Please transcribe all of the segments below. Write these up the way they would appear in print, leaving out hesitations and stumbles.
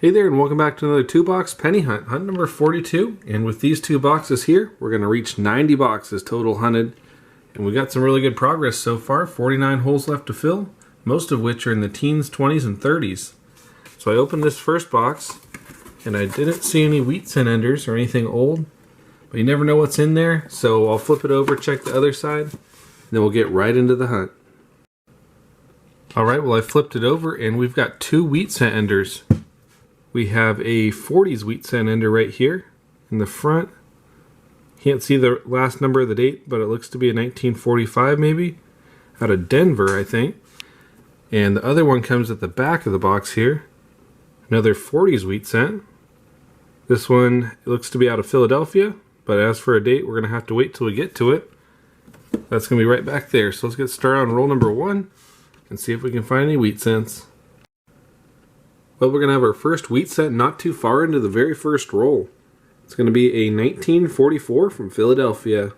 Hey there, and welcome back to another 2-box penny hunt, hunt number 42. And with these 2 boxes here, we're going to reach 90 boxes total hunted. And we got some really good progress so far, 49 holes left to fill, most of which are in the teens, 20s, and 30s. So I opened this first box, and I didn't see any wheat scent enders or anything old. But you never know what's in there, so I'll flip it over, check the other side, and then we'll get right into the hunt. Alright, well I flipped it over, and we've got 2 wheat scent enders. We have a 40's wheat scent ender right here in the front. Can't see the last number of the date, but it looks to be a 1945 maybe. Out of Denver, I think. And the other one comes at the back of the box here. Another 40's wheat scent. This one looks to be out of Philadelphia, but as for a date, we're going to have to wait till we get to it. That's going to be right back there. So let's get started on roll number 1 and see if we can find any wheat scents. Well, we're going to have our first wheat scent not too far into the very first roll. It's going to be a 1944 from Philadelphia.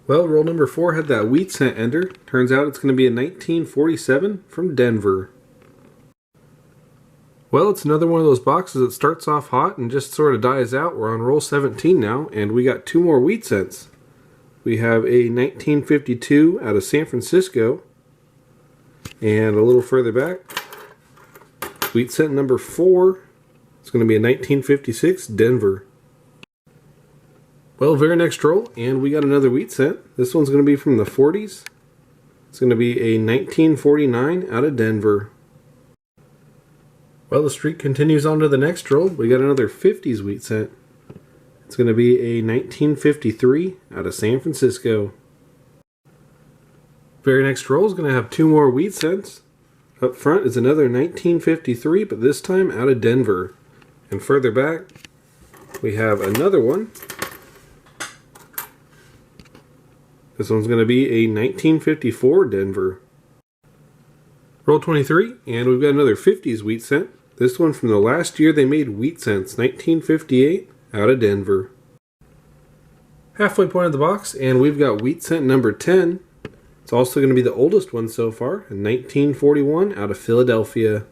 Well, roll number 4 had that wheat scent ender. Turns out it's going to be a 1947 from Denver. Well, it's another one of those boxes that starts off hot and just sort of dies out. We're on roll 17 now, and we got 2 more wheat scents. We have a 1952 out of San Francisco, and a little further back, wheat scent number 4, it's going to be a 1956 Denver. Well, very next roll, and we got another wheat scent. This one's going to be from the 40's. It's going to be a 1949 out of Denver. Well, the streak continues on to the next roll. We got another 50's wheat scent. It's going to be a 1953 out of San Francisco. Very next roll is going to have 2 more wheat scents. Up front is another 1953, but this time out of Denver. And further back, we have another one. This one's going to be a 1954 Denver. Roll 23, and we've got another 50's wheat scent. This one from the last year they made wheat scents, 1958, out of Denver. Halfway point of the box, and we've got wheat scent number 10. It's also going to be the oldest one so far, a 1941 out of Philadelphia.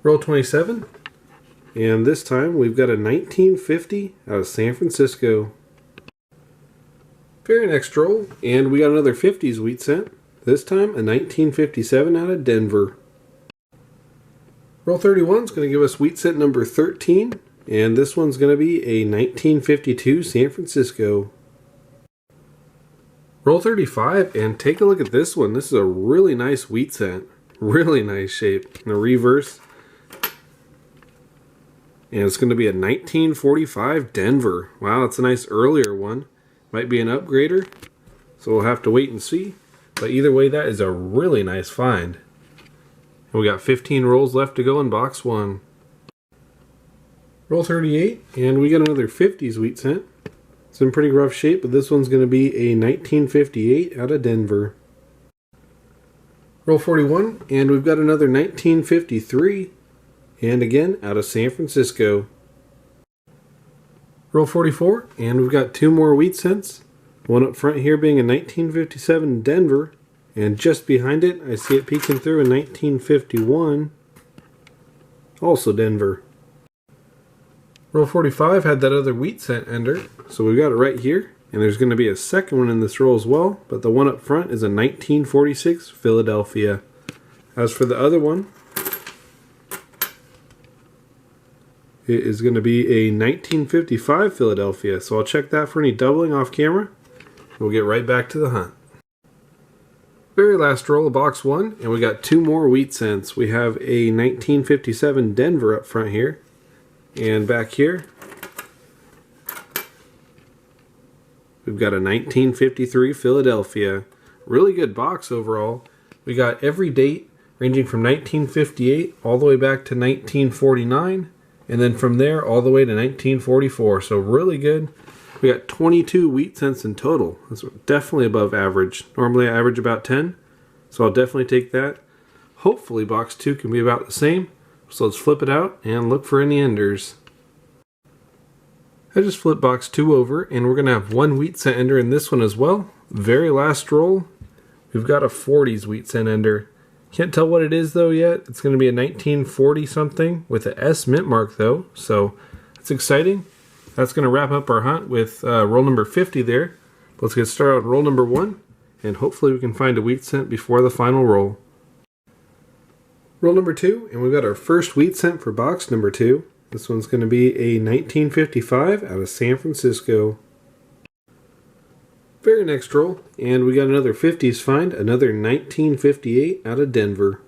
Roll 27, and this time we've got a 1950 out of San Francisco. Very next roll, and we got another 50's wheat scent, this time a 1957 out of Denver. Roll 31 is going to give us wheat scent number 13, and this one's going to be a 1952 San Francisco. Roll 35, and take a look at this one. This is a really nice wheat scent. Really nice shape. In the reverse. And it's going to be a 1945 Denver. Wow, that's a nice earlier one. Might be an upgrader. So we'll have to wait and see. But either way, that is a really nice find. And we got 15 rolls left to go in box 1. Roll 38, and we got another 50's wheat scent. It's in pretty rough shape, but this one's going to be a 1958 out of Denver. Roll 41, and we've got another 1953, and again, out of San Francisco. Roll 44, and we've got 2 more wheat scents. One up front here being a 1957 Denver, and just behind it, I see it peeking through a 1951, also Denver. Roll 45 had that other wheat scent ender, so we've got it right here. And there's going to be a second one in this roll as well, but the one up front is a 1946 Philadelphia. As for the other one, it is going to be a 1955 Philadelphia, so I'll check that for any doubling off camera. We'll get right back to the hunt. Very last roll of box 1, and we got 2 more wheat scents. We have a 1957 Denver up front here. And back here, we've got a 1953 Philadelphia. Really good box overall. We got every date ranging from 1958 all the way back to 1949. And then from there all the way to 1944. So really good. We got 22 wheat scents in total. That's definitely above average. Normally I average about 10. So I'll definitely take that. Hopefully box 2 can be about the same. So let's flip it out and look for any enders. I just flipped box 2 over, and we're going to have 1 wheat scent ender in this one as well. Very last roll, we've got a 40's wheat scent ender. Can't tell what it is though yet. It's going to be a 1940 something with a S mint mark though, so that's exciting. That's going to wrap up our hunt with roll number 50 there. Let's get started on roll number 1, and hopefully we can find a wheat cent before the final roll. Roll number 2, and we've got our first wheat cent for box number 2. This one's going to be a 1955 out of San Francisco. Very next roll, and we got another 50s find, another 1958 out of Denver.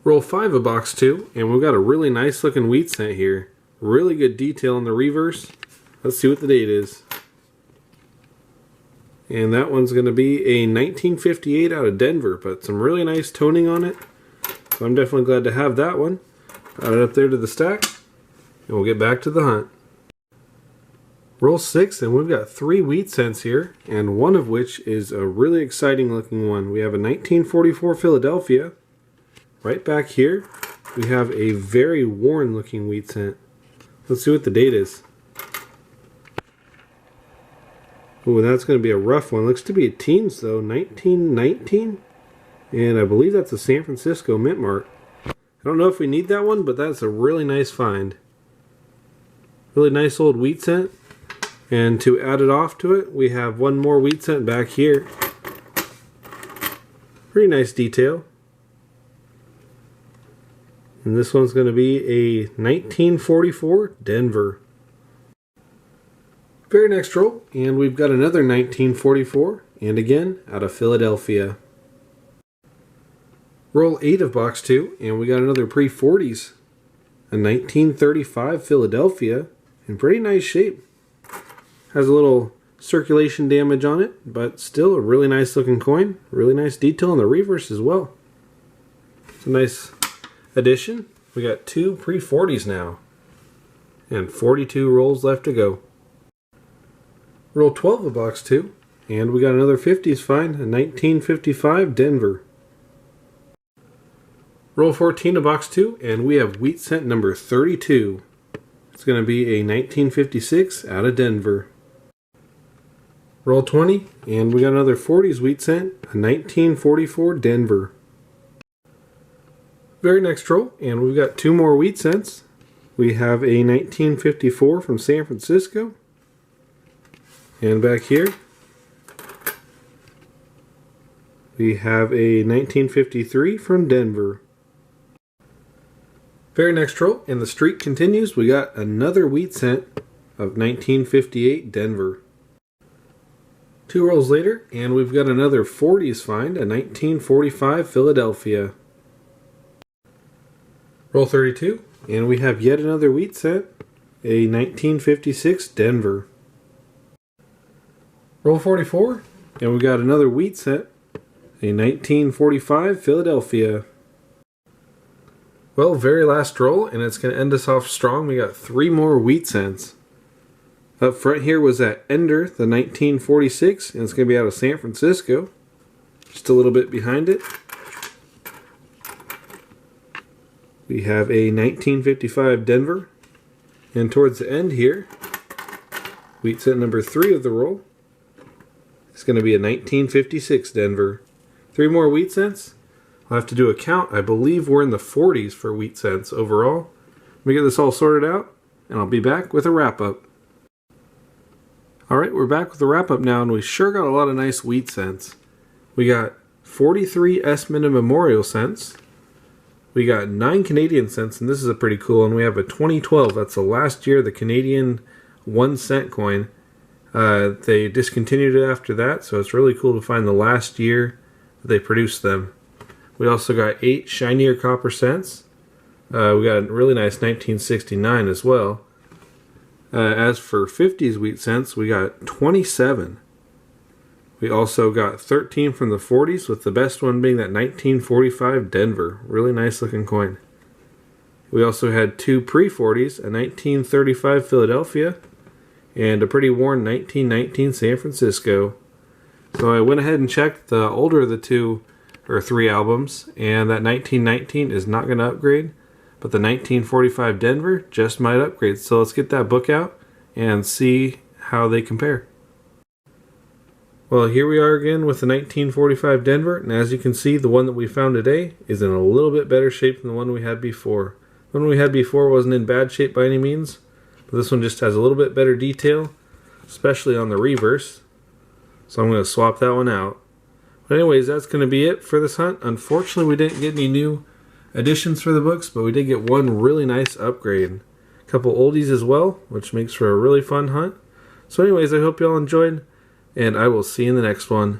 Roll 5 of box 2, and we've got a really nice looking wheat cent here. Really good detail in the reverse. Let's see what the date is. And that one's going to be a 1958 out of Denver, but some really nice toning on it. So I'm definitely glad to have that one. Add it up there to the stack, and we'll get back to the hunt. Roll 6, and we've got 3 wheat cents here, and one of which is a really exciting looking one. We have a 1944 Philadelphia. Right back here, we have a very worn looking wheat cent. Let's see what the date is. Oh, that's going to be a rough one. Looks to be a teens though, 1919. And I believe that's a San Francisco mint mark. I don't know if we need that one, but that's a really nice find. Really nice old wheat cent. And to add it off to it, we have one more wheat cent back here. Pretty nice detail. And this one's going to be a 1944 Denver. Very next roll, and we've got another 1944, and again, out of Philadelphia. Roll 8 of box 2, and we got another pre-40s. A 1935 Philadelphia, in pretty nice shape. Has a little circulation damage on it, but still a really nice looking coin. Really nice detail in the reverse as well. It's a nice addition. We got 2 pre-40s now, and 42 rolls left to go. Roll 12 of box 2, and we got another 50s find, a 1955 Denver. Roll 14 of box 2, and we have wheat cent number 32. It's going to be a 1956 out of Denver. Roll 20, and we got another 40s wheat cent, a 1944 Denver. Very next roll, and we've got 2 more wheat cents. We have a 1954 from San Francisco. And back here, we have a 1953 from Denver. Very next roll, and the streak continues. We got another wheat cent of 1958 Denver. 2 rolls later, and we've got another 40s find, a 1945 Philadelphia. Roll 32, and we have yet another wheat cent, a 1956 Denver. Roll 44, and we got another wheat cent, a 1945 Philadelphia. Well, very last roll, and it's going to end us off strong. We got 3 more wheat cents. Up front here was that Ender, the 1946, and it's going to be out of San Francisco. Just a little bit behind it, we have a 1955 Denver. And towards the end here, wheat cent number 3 of the roll, it's going to be a 1956 Denver. 3 more wheat cents. I'll have to do a count. I believe we're in the 40s for wheat cents overall. Let me get this all sorted out, and I'll be back with a wrap-up. Alright, we're back with the wrap-up now, and we sure got a lot of nice wheat cents. We got 43 S-Mint Memorial cents. We got 9 Canadian cents, and this is a pretty cool one. We have a 2012. That's the last year, the Canadian 1 cent coin. They discontinued it after that, so it's really cool to find the last year that they produced them. We also got 8 shinier copper cents. We got a really nice 1969 as well. As for 50s wheat cents, we got 27. We also got 13 from the 40s, with the best one being that 1945 Denver. Really nice looking coin. We also had 2 pre-40s, a 1935 Philadelphia, and a pretty worn 1919 San Francisco. So I went ahead and checked the older of the 2 or 3 albums, and that 1919 is not going to upgrade, but the 1945 Denver just might upgrade. So let's get that book out and see how they compare. Well, here we are again with the 1945 Denver, and as you can see, the one that we found today is in a little bit better shape than the one we had before. The one we had before wasn't in bad shape by any means, but this one just has a little bit better detail, especially on the reverse. So I'm going to swap that one out. But anyways, that's going to be it for this hunt. Unfortunately, we didn't get any new additions for the books, but we did get one really nice upgrade. A couple oldies as well, which makes for a really fun hunt. So anyways, I hope y'all enjoyed, and I will see you in the next one.